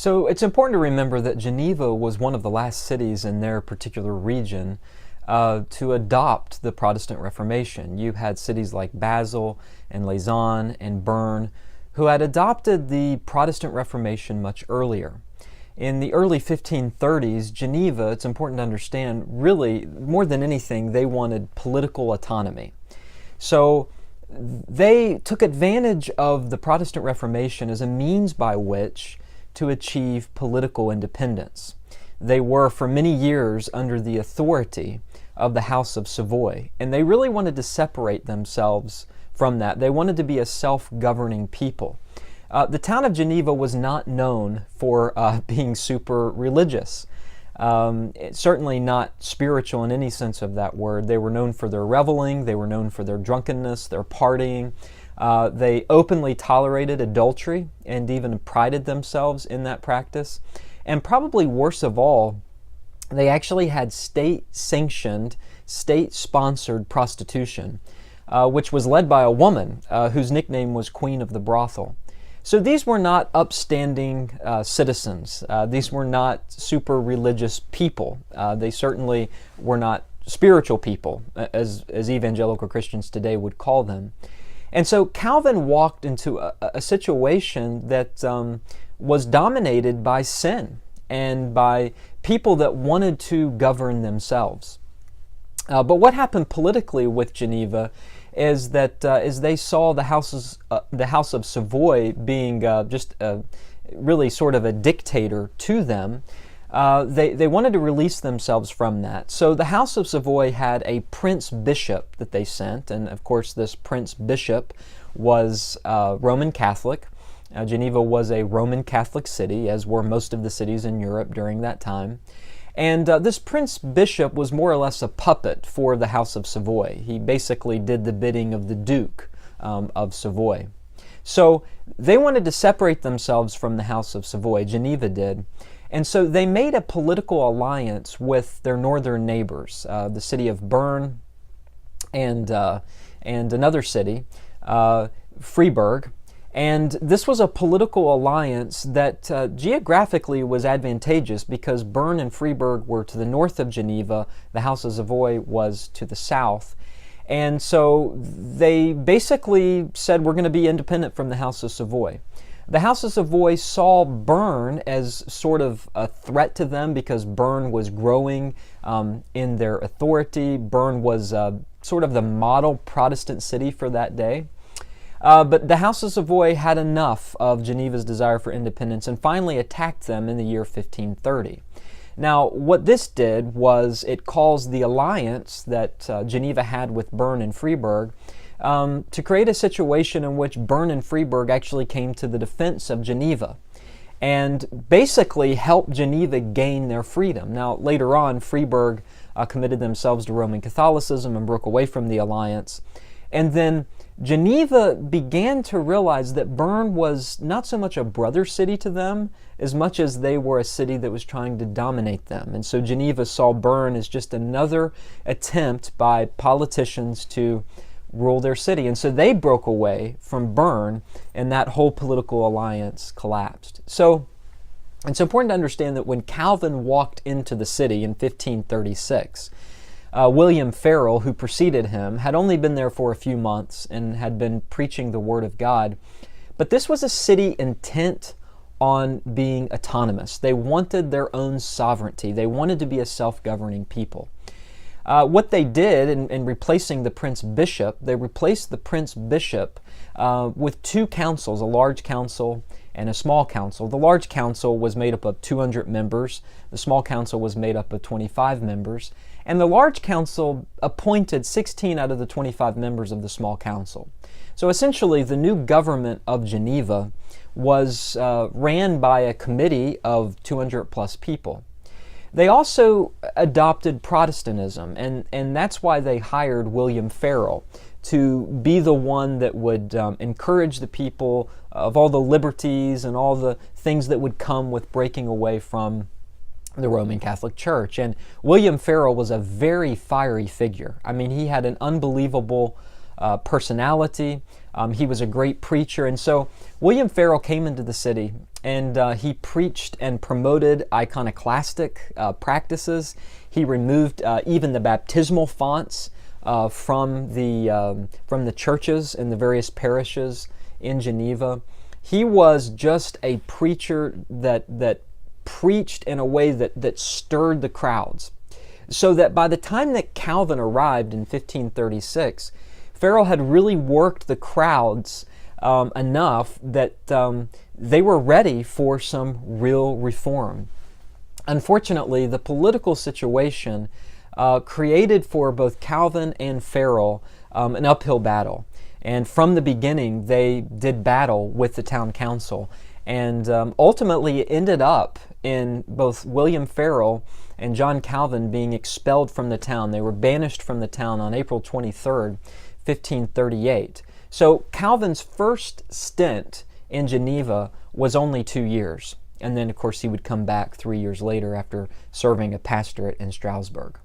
So it's important to remember that Geneva was one of the last cities in their particular region to adopt the Protestant Reformation. You had cities like Basel and Lausanne and Bern who had adopted the Protestant Reformation much earlier. In the early 1530s, Geneva, it's important to understand, really, more than anything, they wanted political autonomy. So they took advantage of the Protestant Reformation as a means by which to achieve political independence. They were for many years under the authority of the House of Savoy, and they really wanted to separate themselves from that. They wanted to be a self-governing people. The town of Geneva was not known for being super religious. Certainly not spiritual in any sense of that word. They were known for their reveling, they were known for their drunkenness, their partying. They openly tolerated adultery and even prided themselves in that practice. And probably worse of all, they actually had state-sanctioned, state-sponsored prostitution, which was led by a woman whose nickname was Queen of the Brothel. So these were not upstanding citizens. These were not super religious people. They certainly were not spiritual people, as evangelical Christians today would call them. And so Calvin walked into a situation that was dominated by sin and by people that wanted to govern themselves. But what happened politically with Geneva is that as they saw the House of Savoy being just really sort of a dictator to them, they wanted to release themselves from that. So the House of Savoy had a prince bishop that they sent, and of course this prince bishop was Roman Catholic. Geneva was a Roman Catholic city, as were most of the cities in Europe during that time. And this prince bishop was more or less a puppet for the House of Savoy. He basically did the bidding of the Duke of Savoy. So they wanted to separate themselves from the House of Savoy, Geneva did. And so they made a political alliance with their northern neighbors, the city of Bern and another city, Freiburg. And this was a political alliance that geographically was advantageous because Bern and Freiburg were to the north of Geneva, the House of Savoy was to the south. And so they basically said, we're going to be independent from the House of Savoy. The House of Savoy saw Bern as sort of a threat to them because Bern was growing in their authority. Bern was sort of the model Protestant city for that day. But the House of Savoy had enough of Geneva's desire for independence and finally attacked them in the year 1530. Now, what this did was it caused the alliance that Geneva had with Bern and Freiburg to create a situation in which Bern and Freiburg actually came to the defense of Geneva and basically helped Geneva gain their freedom. Now, later on, Freiburg committed themselves to Roman Catholicism and broke away from the alliance. And then Geneva began to realize that Bern was not so much a brother city to them as much as they were a city that was trying to dominate them. And so Geneva saw Bern as just another attempt by politicians to rule their city. And so they broke away from Bern and that whole political alliance collapsed. So it's important to understand that when Calvin walked into the city in 1536, William Farel, who preceded him, had only been there for a few months and had been preaching the Word of God. But this was a city intent on being autonomous. They wanted their own sovereignty. They wanted to be a self-governing people. What they did in replacing the prince bishop, they replaced the prince bishop with two councils, a large council and a small council. The large council was made up of 200 members. The small council was made up of 25 members. And the large council appointed 16 out of the 25 members of the small council. So essentially, the new government of Geneva was ran by a committee of 200 plus people. They also adopted Protestantism, and that's why they hired William Farel to be the one that would encourage the people of all the liberties and all the things that would come with breaking away from the Roman Catholic Church. And William Farel was a very fiery figure. I mean, he had an unbelievable personality. He was a great preacher, and so William Farel came into the city, and he preached and promoted iconoclastic practices. He removed even the baptismal fonts from the churches in the various parishes in Geneva. He was just a preacher that preached in a way that stirred the crowds, so that by the time that Calvin arrived in 1536, Farel had really worked the crowds enough that they were ready for some real reform. Unfortunately, the political situation created for both Calvin and Farel an uphill battle. And from the beginning, they did battle with the town council. And ultimately, it ended up in both William Farel and John Calvin being expelled from the town. They were banished from the town on April 23rd, 1538. So Calvin's first stint in Geneva was only 2 years. And then, of course, he would come back 3 years later after serving a pastorate in Strasbourg.